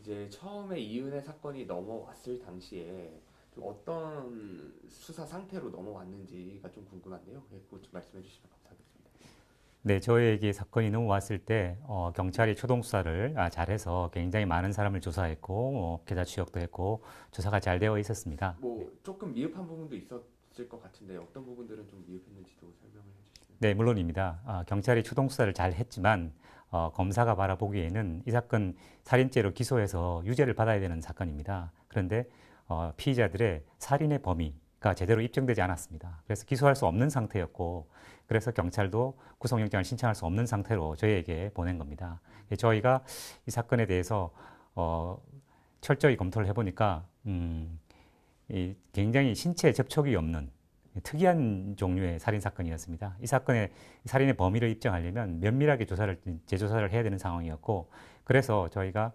이제 처음에 이은혜 사건이 넘어왔을 당시에 좀 어떤 수사 상태로 넘어왔는지가 좀 궁금한데요. 예, 그것 좀 말씀해 주시면 감사하겠습니다. 네, 저에게 사건이 넘어왔을 때 경찰이 초동 수사를 잘해서 굉장히 많은 사람을 조사했고 계좌 추적도 했고 조사가 잘 되어 있었습니다. 네, 뭐 조금 미흡한 부분도 있었을 것 같은데 어떤 부분들은 좀 미흡했는지도 설명을 해주시면. 네, 물론입니다. 경찰이 초동 수사를 잘 했지만 검사가 바라보기에는 이 사건 살인죄로 기소해서 유죄를 받아야 되는 사건입니다. 그런데 피의자들의 살인의 범위가 제대로 입증되지 않았습니다. 그래서 기소할 수 없는 상태였고 그래서 경찰도 구속영장을 신청할 수 없는 상태로 저희에게 보낸 겁니다. 저희가 이 사건에 대해서 어, 철저히 검토를 해보니까 이 굉장히 신체 접촉이 없는 특이한 종류의 살인 사건이었습니다. 이 사건의 살인의 범위를 입증하려면 면밀하게 재조사를 해야 되는 상황이었고, 그래서 저희가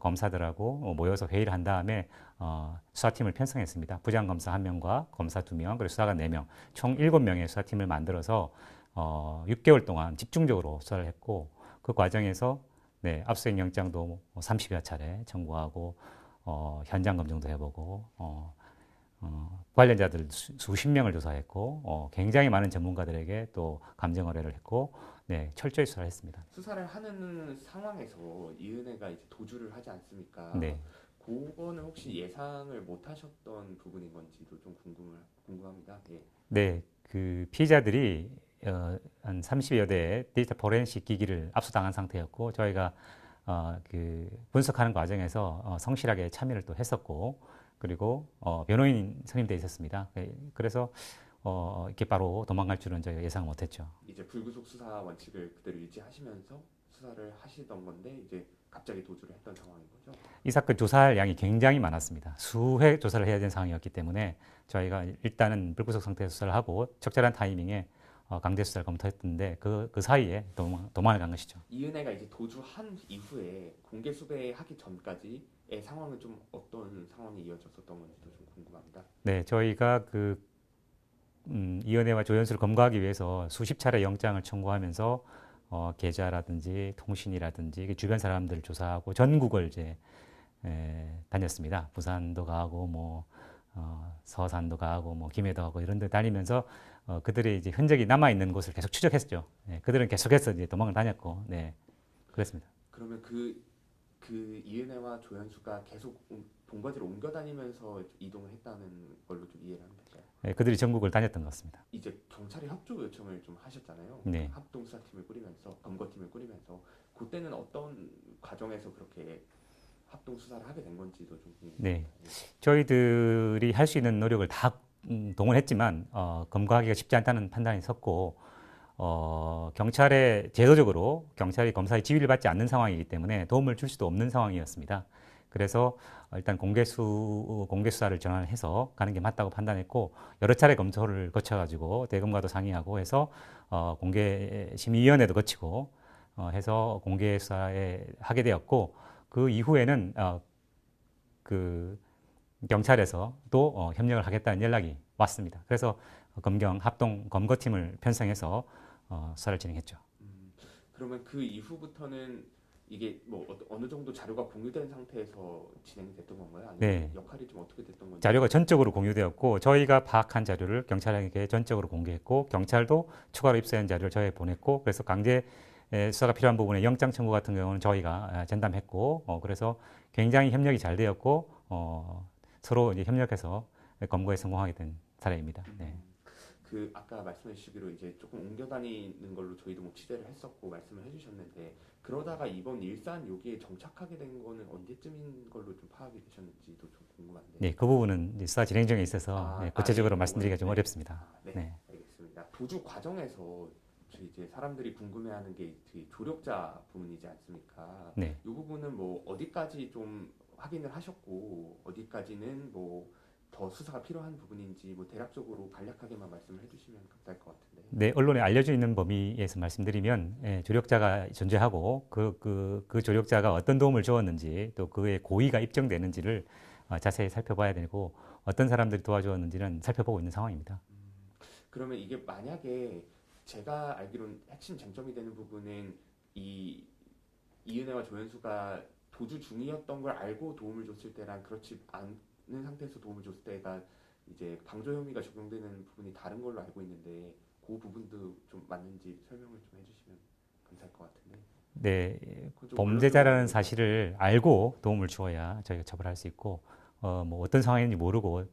검사들하고 모여서 회의를 한 다음에 수사팀을 편성했습니다. 부장검사 1명과 검사 2명, 그리고 수사관 4명, 총 7명의 수사팀을 만들어서 6개월 동안 집중적으로 수사를 했고, 그 과정에서 네, 압수수색 영장도 30여 차례 청구하고 현장 검증도 해보고 관련자들 수십 명을 조사했고 굉장히 많은 전문가들에게 또 감정 의뢰를 했고 네, 철저히 수사를 했습니다. 수사를 하는 상황에서 이은혜가 이제 도주를 하지 않습니까? 네, 그거는 혹시 예상을 못 하셨던 부분인 건지도 좀 궁금합니다. 예. 네, 그 피의자들이 한 30여 대의 데이터 포렌식 기기를 압수당한 상태였고 저희가 그 분석하는 과정에서 성실하게 참여를 또 했었고 그리고 변호인 선임돼 있었습니다. 그래서 이렇게 바로 도망갈 줄은 저희가 예상 못했죠. 이제 불구속 수사 원칙을 그대로 유지하시면서 수사를 하시던 건데 이제 갑자기 도주를 했던 상황인 거죠. 이 사건 조사할 양이 굉장히 많았습니다. 수회 조사를 해야 되는 상황이었기 때문에 저희가 일단은 불구속 상태에서 수사를 하고 적절한 타이밍에 강제 수사를 검토했는데 그 사이에 도망을 간 것이죠. 이은혜가 이제 도주한 이후에 공개 수배하기 전까지의 상황은 좀 어떤 상황이 이어졌었던 건지도 좀 궁금합니다. 네, 저희가 이은혜와 조연수를 검거하기 위해서 수십 차례 영장을 청구하면서 계좌라든지 통신이라든지 주변 사람들을 조사하고 전국을 이제 다녔습니다. 부산도 가고 서산도 가고 김해도 가고 이런 데 다니면서 그들의 이제 흔적이 남아 있는 곳을 계속 추적했죠. 네, 그들은 계속해서 이제 도망을 다녔고, 네, 그랬습니다. 그러면 그 이은혜와 조현수가 계속 본거지를 옮겨 다니면서 이동을 했다는 걸로 좀 이해를 하면 될까요? 네, 그들이 전국을 다녔던 것 같습니다. 이제 경찰에 협조 요청을 좀 하셨잖아요. 네, 합동 수사팀을 꾸리면서 검거팀을 꾸리면서 그때는 어떤 과정에서 그렇게 합동 수사를 하게 된 건지도 좀 네, 궁금합니다. 예. 저희들이 할 수 있는 노력을 다 동원했지만 검거하기가 쉽지 않다는 판단이 섰고 경찰에 제도적으로 경찰이 검사의 지휘를 받지 않는 상황이기 때문에 도움을 줄 수도 없는 상황이었습니다. 그래서 일단 공개 수사를 전환해서 가는 게 맞다고 판단했고 여러 차례 검토를 거쳐가지고 대검과도 상의하고 해서 공개 심의위원회도 거치고 해서 공개 수사에 하게 되었고 그 이후에는 그 경찰에서 또 협력을 하겠다는 연락이 왔습니다. 그래서 검경 합동 검거팀을 편성해서 수사를 진행했죠. 음, 그러면 그 이후부터는 이게 뭐 어느 정도 자료가 공유된 상태에서 진행이 됐던 건가요? 아니면 네, 역할이 좀 어떻게 됐던 건지 자료가 좀. 전적으로 공유되었고 저희가 파악한 자료를 경찰에게 전적으로 공개했고 경찰도 추가로 입수한 자료를 저희에 보냈고 그래서 강제 수사가 필요한 부분에 영장 청구 같은 경우는 저희가 전담했고 그래서 굉장히 협력이 잘 되었고 서로 이제 협력해서 검거에 성공하게 된 사례입니다. 네. 그 아까 말씀해 주시기로 이제 조금 옮겨 다니는 걸로 저희도 뭐 취재를 했었고 말씀을 해주셨는데 그러다가 이번 일산 여기에 정착하게 된 거는 언제쯤인 걸로 좀 파악이 되셨는지도 좀 궁금한데. 네, 그 부분은 이제 수사 진행 중에 있어서 예, 구체적으로 그거는 말씀드리기가 좀 네. 어렵습니다. 네, 네, 알겠습니다. 도주 과정에서 저희 이제 사람들이 궁금해하는 게 그 조력자 부분이지 않습니까? 네. 이 부분은 뭐 어디까지 좀 확인을 하셨고 어디까지는 뭐 더 수사가 필요한 부분인지 뭐 대략적으로 간략하게만 말씀을 해주시면 감사할 것 같은데. 네, 언론에 알려져 있는 범위에서 말씀드리면 조력자가 존재하고 그 조력자가 어떤 도움을 주었는지 또 그의 고의가 입증되는지를 자세히 살펴봐야 되고 어떤 사람들이 도와주었는지는 살펴보고 있는 상황입니다. 그러면 이게 만약에 제가 알기로는 핵심 쟁점이 되는 부분은 이 이은혜와 조연수가 도주 중이었던 걸 알고 도움을 줬을 때랑 그렇지 않은 상태에서 도움을 줬을 때가 이제 방조 혐의가 적용되는 부분이 다른 걸로 알고 있는데 그 부분도 좀 맞는지 설명을 좀 해주시면 감사할 것 같은데. 네, 그건 좀 범죄자라는 원론적으로 사실을 알고 도움을 주어야 저희가 처벌할 수 있고, 뭐 어떤 상황인지 모르고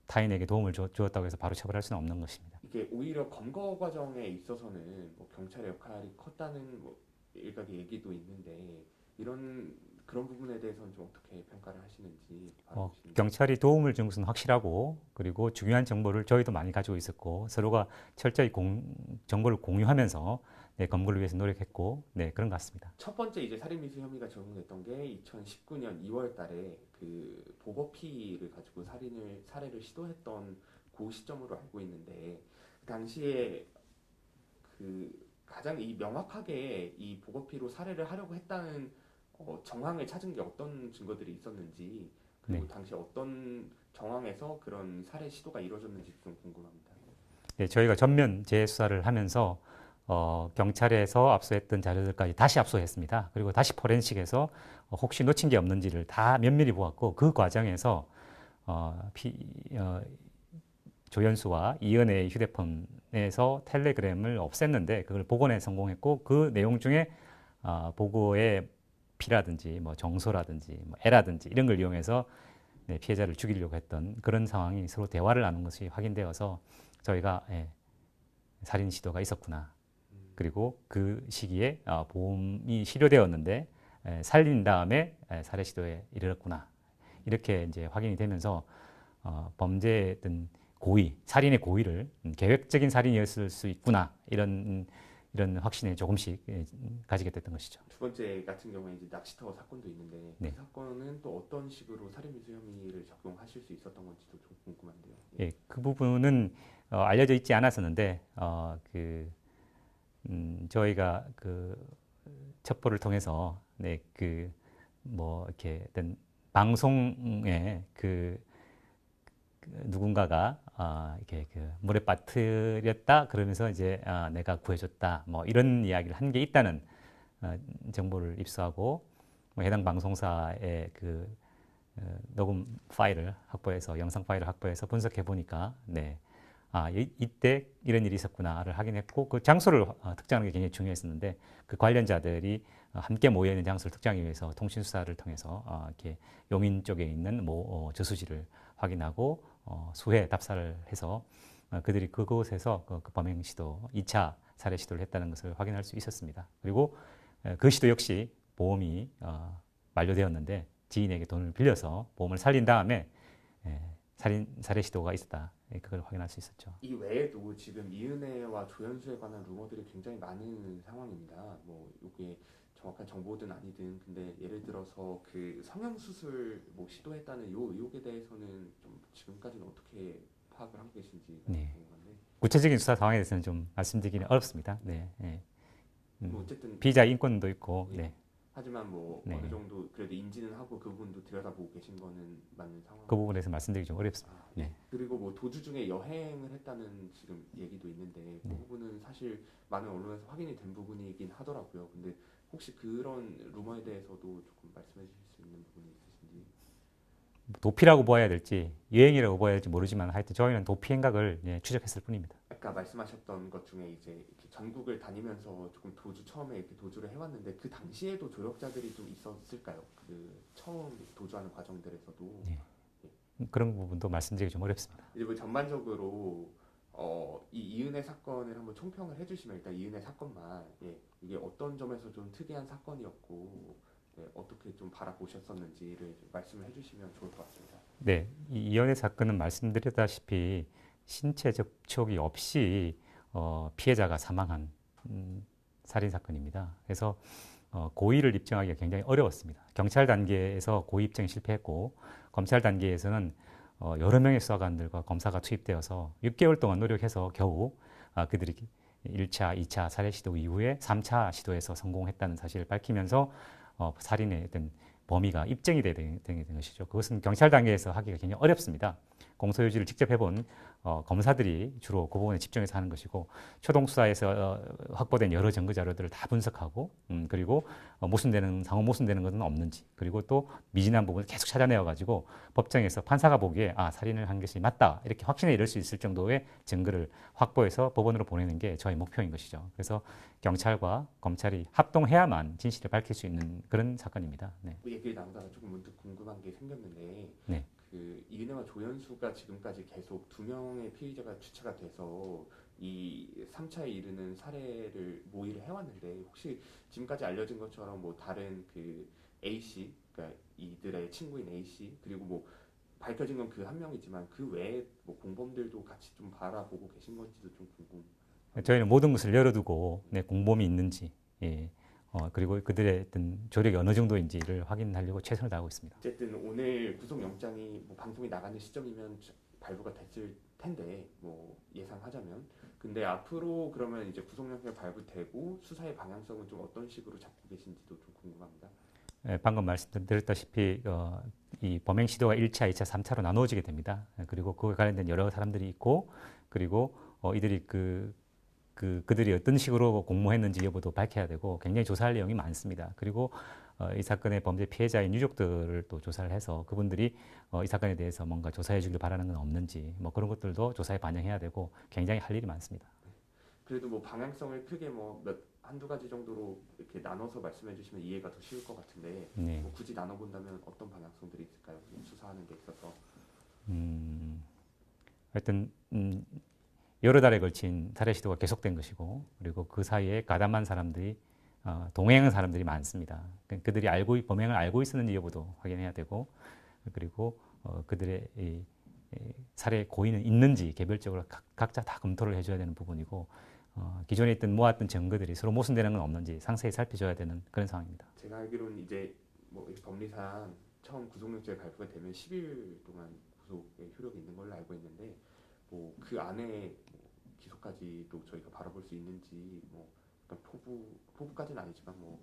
타인에게 도움을 주었다고 해서 바로 처벌할 수는 없는 것입니다. 이게 오히려 검거 과정에 있어서는 뭐 경찰의 역할이 컸다는 뭐 일각의 얘기도 있는데 이런 그런 부분에 대해서는 좀 어떻게 평가를 하시는지 바라보시는지. 경찰이 도움을 준 것은 확실하고, 그리고 중요한 정보를 저희도 많이 가지고 있었고, 서로가 철저히 정보를 공유하면서 네, 검거를 위해서 노력했고, 네, 그런 것 같습니다. 첫 번째 이제 살인미수 혐의가 적용됐던 게 2019년 2월달에 그 보거피를 가지고 살해를 시도했던 그 시점으로 알고 있는데 그 당시에 그 가장 이 명확하게 이 보거피로 살해를 하려고 했다는 정황을 찾은 게 어떤 증거들이 있었는지 그리고 네. 당시 어떤 정황에서 그런 살해 시도가 이루어졌는지 좀 궁금합니다. 네, 저희가 전면 재수사를 하면서 경찰에서 압수했던 자료들까지 다시 압수했습니다. 그리고 다시 포렌식에서 혹시 놓친 게 없는지를 다 면밀히 보았고, 그 과정에서 어, 피, 어, 조연수와 이은혜의 휴대폰에서 텔레그램을 없앴는데 그걸 복원에 성공했고, 그 내용 중에 보고의 피라든지 뭐 정소라든지 뭐 애라든지 이런 걸 이용해서 네, 피해자를 죽이려고 했던 그런 상황이 서로 대화를 나눈 것이 확인되어서 저희가 살인 시도가 있었구나. 그리고 그 시기에 보험이 실효되었는데 살린 다음에 살해 시도에 이르렀구나. 이렇게 이제 확인이 되면서 범죄의 어떤 고의, 살인의 고의를 계획적인 살인이었을 수 있구나. 이런 확신에 조금씩 가지게 됐던 것이죠. 두 번째 같은 경우에 이제 낚시터 사건도 있는데 네. 그 사건은 또 어떤 식으로 살인미수 혐의를 적용하실 수 있었던 건지도 좀 궁금한데요. 예, 그 부분은 알려져 있지 않았었는데 저희가 그 첩보를 통해서 네, 뭐 이렇게 어떤 방송에 누군가가 이렇게 물에 빠뜨렸다 그러면서 이제 내가 구해줬다 뭐 이런 이야기를 한 게 있다는 정보를 입수하고 뭐 해당 방송사의 녹음 파일을 확보해서 영상 파일을 확보해서 분석해 보니까 네. 이때 이런 일이 있었구나를 확인했고 그 장소를 특정하는 게 굉장히 중요했었는데 그 관련자들이 함께 모여 있는 장소를 특정하기 위해서 통신 수사를 통해서 이렇게 용인 쪽에 있는 모 저수지를 확인하고 수해 답사를 해서 그들이 그곳에서 그 범행 시도 2차 살해 시도를 했다는 것을 확인할 수 있었습니다. 그리고 그 시도 역시 보험이 만료되었는데 지인에게 돈을 빌려서 보험을 살린 다음에 살해 시도가 있었다. 그걸 확인할 수 있었죠. 이 외에도 지금 이은혜와 조연수에 관한 루머들이 굉장히 많은 상황입니다. 뭐 이게 정확한 정보든 아니든 근데 예를 들어서 그 성형수술 뭐 시도했다는 요 의혹에 대해서는 좀 지금까지는 어떻게 파악을 하고 계신지 네. 궁금한데. 구체적인 수사 상황에 대해서는 좀 말씀드리기는 어렵습니다. 네. 뭐 어쨌든 피의자 인권도 있고, 예. 네. 하지만 뭐 네. 어느 정도 그래도 인지는 하고 그 부분도 들여다보고 계신 거는 맞는 상황. 그 부분에서 말씀드리기 좀 어렵습니다. 네. 네. 그리고 뭐 도주 중에 여행을 했다는 지금 얘기도 있는데 그 네. 부분은 사실 많은 언론에서 확인이 된 부분이긴 하더라고요. 근데 혹시 그런 루머에 대해서도 조금 말씀해 주실 수 있는 부분이 있으신지. 도피라고 보아야 될지 여행이라고 보아야 될지 모르지만 하여튼 저희는 도피 행각을 추적했을 뿐입니다. 아까 말씀하셨던 것 중에 이제 이렇게 전국을 다니면서 조금 처음에 이렇게 도주를 해왔는데 그 당시에도 조력자들이 좀 있었을까요? 그 처음 도주하는 과정들에서도. 네. 그런 부분도 말씀드리기 좀 어렵습니다. 이제 뭐 전반적으로 이 이은혜 사건을 한번 총평을 해주시면 일단 이은혜 사건만 이게 어떤 점에서 좀 특이한 사건이었고 어떻게 좀 바라보셨었는지를 좀 말씀을 해주시면 좋을 것 같습니다. 네, 이연의 사건은 말씀드렸다시피 신체 접촉이 없이 피해자가 사망한 살인 사건입니다. 그래서 고의를 입증하기가 굉장히 어려웠습니다. 경찰 단계에서 고의 입증이 실패했고 검찰 단계에서는 여러 명의 수사관들과 검사가 투입되어서 6개월 동안 노력해서 겨우 그들이 1차, 2차 살해 시도 이후에 3차 시도에서 성공했다는 사실을 밝히면서 살인의 어떤 범위가 입증이 된 것이죠. 그것은 경찰 단계에서 하기가 굉장히 어렵습니다. 공소유지를 직접 해본 검사들이 주로 그 부분에 집중해서 하는 것이고 초동 수사에서 확보된 여러 증거 자료들을 다 분석하고 그리고 상호 모순되는 것은 없는지 그리고 또 미진한 부분을 계속 찾아내어 가지고 법정에서 판사가 보기에 살인을 한 것이 맞다 이렇게 확신에 이를 수 있을 정도의 증거를 확보해서 법원으로 보내는 게 저희 목표인 것이죠. 그래서 경찰과 검찰이 합동해야만 진실을 밝힐 수 있는 그런 사건입니다. 네. 얘기를 나누다가 조금 문득 궁금한 게 생겼는데 네. 그 이은혜와 조연수가 지금까지 계속 두 명의 피의자가 주체가 돼서 이 3차에 이르는 사례를 모의를 해왔는데 혹시 지금까지 알려진 것처럼 뭐 다른 그 A 씨, 그러니까 이들의 친구인 A 씨 그리고 뭐 밝혀진 건 그 한 명이지만 그 외에 뭐 공범들도 같이 좀 바라보고 계신 건지도 좀 궁금. 저희는 모든 것을 열어두고 공범이 있는지 그리고 그들의 어떤 조력이 어느 정도인지를 확인하려고 최선을 다하고 있습니다. 어쨌든 오늘 구속영장이 뭐 방송이 나가는 시점이면 발부가 됐을 텐데 뭐 예상하자면 근데 앞으로 그러면 이제 구속영장이 발부되고 수사의 방향성은 좀 어떤 식으로 잡고 계신지도 좀 궁금합니다. 방금 말씀드렸다시피 이 범행 시도가 1차, 2차, 3차로 나누어지게 됩니다. 그리고 그에 관련된 여러 사람들이 있고 그리고 이들이 그들이 어떤 식으로 공모했는지 여부도 밝혀야 되고 굉장히 조사할 내용이 많습니다. 그리고 이 사건의 범죄 피해자인 유족들을 또 조사를 해서 그분들이 이 사건에 대해서 뭔가 조사해 주길 바라는 건 없는지 뭐 그런 것들도 조사에 반영해야 되고 굉장히 할 일이 많습니다. 그래도 뭐 방향성을 크게 뭐 한두 가지 정도로 이렇게 나눠서 말씀해 주시면 이해가 더 쉬울 것 같은데 네. 뭐 굳이 나눠본다면 어떤 방향성들이 있을까요? 수사하는 데 있어서. 하여튼 여러 달에 걸친 살해 시도가 계속된 것이고 그리고 그 사이에 가담한 사람들이 동행한 사람들이 많습니다. 그들이 범행을 알고 있었는지 여부도 확인해야 되고 그리고 그들의 이 살해 고의는 있는지 개별적으로 각자 다 검토를 해줘야 되는 부분이고 기존에 있던 모았던 증거들이 서로 모순되는 건 없는지 상세히 살펴줘야 되는 그런 상황입니다. 제가 알기로는 이제 뭐 법리상 처음 구속영장이 발부가 되면 10일 동안 구속의 효력이 있는 걸로 알고 있는데 뭐 그 안에 기소까지도 저희가 바라볼 수 있는지 뭐 그러니까 포부까지는 아니지만 뭐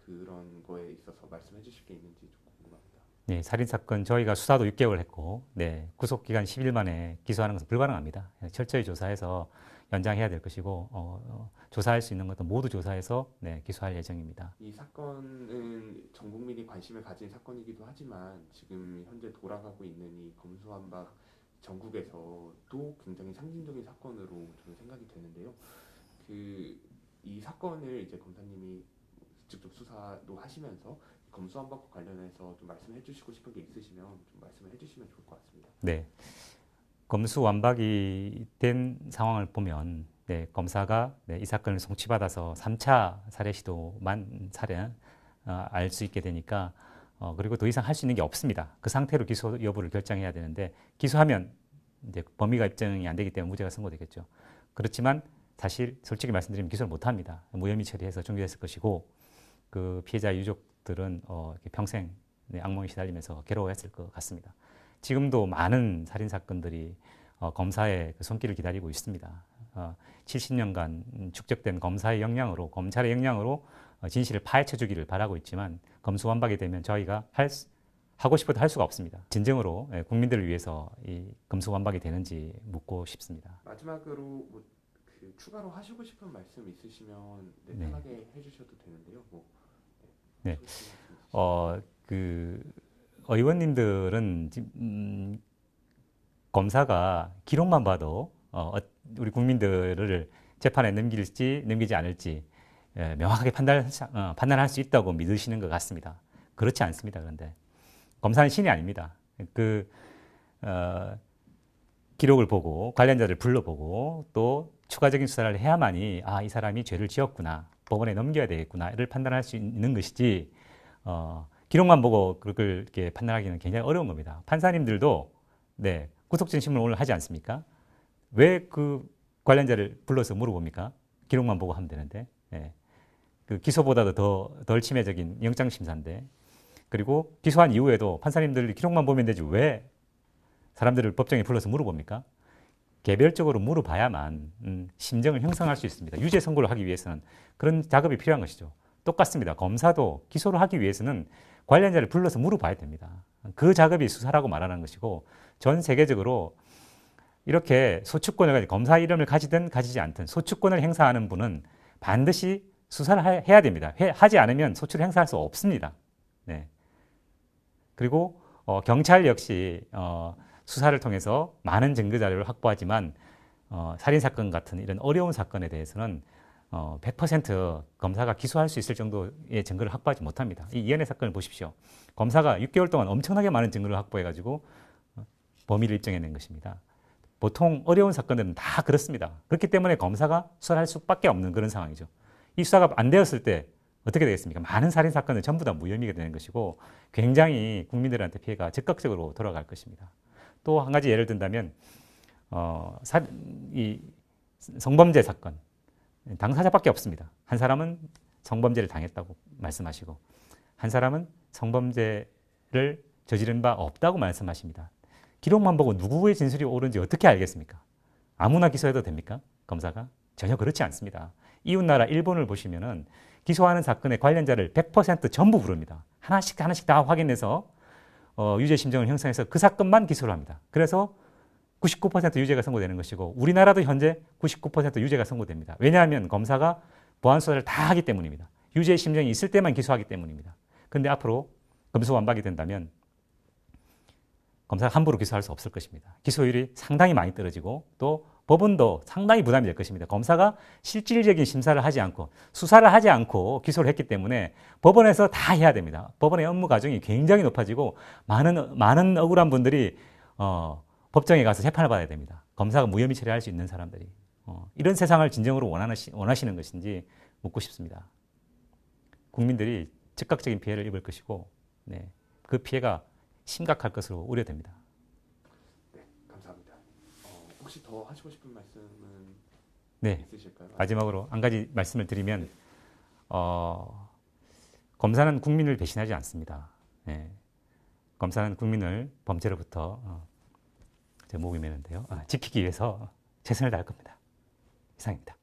그런 거에 있어서 말씀해 주실 게 있는지 좀 궁금합니다. 네, 살인 사건 저희가 수사도 6개월 했고 구속 기간 10일 만에 기소하는 것은 불가능합니다. 철저히 조사해서 연장해야 될 것이고 조사할 수 있는 것도 모두 조사해서 기소할 예정입니다. 이 사건은 전 국민이 관심을 가진 사건이기도 하지만 지금 현재 돌아가고 있는 이 검수완박 전국에서도 굉장히 상징적인 사건으로 저는 생각이 되는데요. 이 사건을 이제 검사님이 직접 수사도 하시면서 검수완박과 관련해서 좀 말씀해 주시고 싶은 게 있으시면 좀 말씀을 해주시면 좋을 것 같습니다. 네, 검수완박이 된 상황을 보면 검사가 이 사건을 송치받아서 3차 살해 시도만 알 수 있게 되니까 그리고 더 이상 할 수 있는 게 없습니다. 그 상태로 기소 여부를 결정해야 되는데 기소하면 이제 범위가 입증이 안 되기 때문에 무죄가 선고되겠죠. 그렇지만 사실 솔직히 말씀드리면 기소를 못 합니다. 무혐의 처리해서 종결했을 것이고 그 피해자 유족들은 평생 악몽에 시달리면서 괴로워했을 것 같습니다. 지금도 많은 살인 사건들이 검사의 손길을 기다리고 있습니다. 70년간 축적된 검사의 역량으로 검찰의 역량으로 진실을 파헤쳐 주기를 바라고 있지만 검수완박이 되면 저희가 하고 싶어도 할 수가 없습니다. 진정으로 국민들을 위해서 이 검수완박이 되는지 묻고 싶습니다. 마지막으로 뭐 추가로 하시고 싶은 말씀 있으시면 편하게 해주셔도 되는데요. 의원님들은 검사가 기록만 봐도 우리 국민들을 재판에 넘기지 않을지 명확하게 판단할 수 있다고 믿으시는 것 같습니다. 그렇지 않습니다. 그런데 검사는 신이 아닙니다. 기록을 보고 관련자를 불러보고 또 추가적인 수사를 해야만이 이 사람이 죄를 지었구나, 법원에 넘겨야 되겠구나를 판단할 수 있는 것이지 기록만 보고 그걸 이렇게 판단하기는 굉장히 어려운 겁니다. 판사님들도 구속진심을 오늘 하지 않습니까? 왜 그 관련자를 불러서 물어봅니까? 기록만 보고 하면 되는데 그 기소보다도 덜 침해적인 영장심사인데 그리고 기소한 이후에도 판사님들 기록만 보면 되지 왜 사람들을 법정에 불러서 물어봅니까? 개별적으로 물어봐야만 심정을 형성할 수 있습니다. 유죄 선고를 하기 위해서는 그런 작업이 필요한 것이죠. 똑같습니다. 검사도 기소를 하기 위해서는 관련자를 불러서 물어봐야 됩니다. 그 작업이 수사라고 말하는 것이고 전 세계적으로 이렇게 소추권을 가지고 검사 이름을 가지든 가지지 않든 소추권을 행사하는 분은 반드시 수사를 해야 됩니다. 하지 않으면 소추를 행사할 수 없습니다. 네. 그리고 경찰 역시 수사를 통해서 많은 증거 자료를 확보하지만 살인 사건 같은 이런 어려운 사건에 대해서는 100% 검사가 기소할 수 있을 정도의 증거를 확보하지 못합니다. 이 이현애 사건을 보십시오. 검사가 6개월 동안 엄청나게 많은 증거를 확보해가지고 범인을 입증해낸 것입니다. 보통 어려운 사건들은 다 그렇습니다. 그렇기 때문에 검사가 수사를 할 수밖에 없는 그런 상황이죠. 이 수사가 안 되었을 때 어떻게 되겠습니까? 많은 살인 사건은 전부 다 무혐의가 되는 것이고 굉장히 국민들한테 피해가 즉각적으로 돌아갈 것입니다. 또 한 가지 예를 든다면 이 성범죄 사건 당사자밖에 없습니다. 한 사람은 성범죄를 당했다고 말씀하시고 한 사람은 성범죄를 저지른 바 없다고 말씀하십니다. 기록만 보고 누구의 진술이 옳은지 어떻게 알겠습니까? 아무나 기소해도 됩니까? 검사가? 전혀 그렇지 않습니다. 이웃나라 일본을 보시면은 기소하는 사건의 관련자를 100% 전부 부릅니다. 하나씩 다 확인해서 유죄 심정을 형성해서 그 사건만 기소를 합니다. 그래서 99% 유죄가 선고되는 것이고 우리나라도 현재 99% 유죄가 선고됩니다. 왜냐하면 검사가 보안 수사를 다 하기 때문입니다. 유죄 심정이 있을 때만 기소하기 때문입니다. 그런데 앞으로 검수완박이 된다면 검사가 함부로 기소할 수 없을 것입니다. 기소율이 상당히 많이 떨어지고 또 법원도 상당히 부담이 될 것입니다. 검사가 실질적인 심사를 하지 않고 수사를 하지 않고 기소를 했기 때문에 법원에서 다 해야 됩니다. 법원의 업무 과정이 굉장히 높아지고 많은 억울한 분들이 법정에 가서 재판을 받아야 됩니다. 검사가 무혐의 처리할 수 있는 사람들이 이런 세상을 진정으로 원하시는 것인지 묻고 싶습니다. 국민들이 즉각적인 피해를 입을 것이고 네, 그 피해가 심각할 것으로 우려됩니다. 네, 감사합니다. 혹시 더 하시고 싶은 말씀은 네, 있으실까요? 마지막으로 한 가지 말씀을 드리면 검사는 국민을 배신하지 않습니다. 네, 검사는 국민을 범죄로부터 제 목이 메는데요. 지키기 위해서 최선을 다할 겁니다. 이상입니다.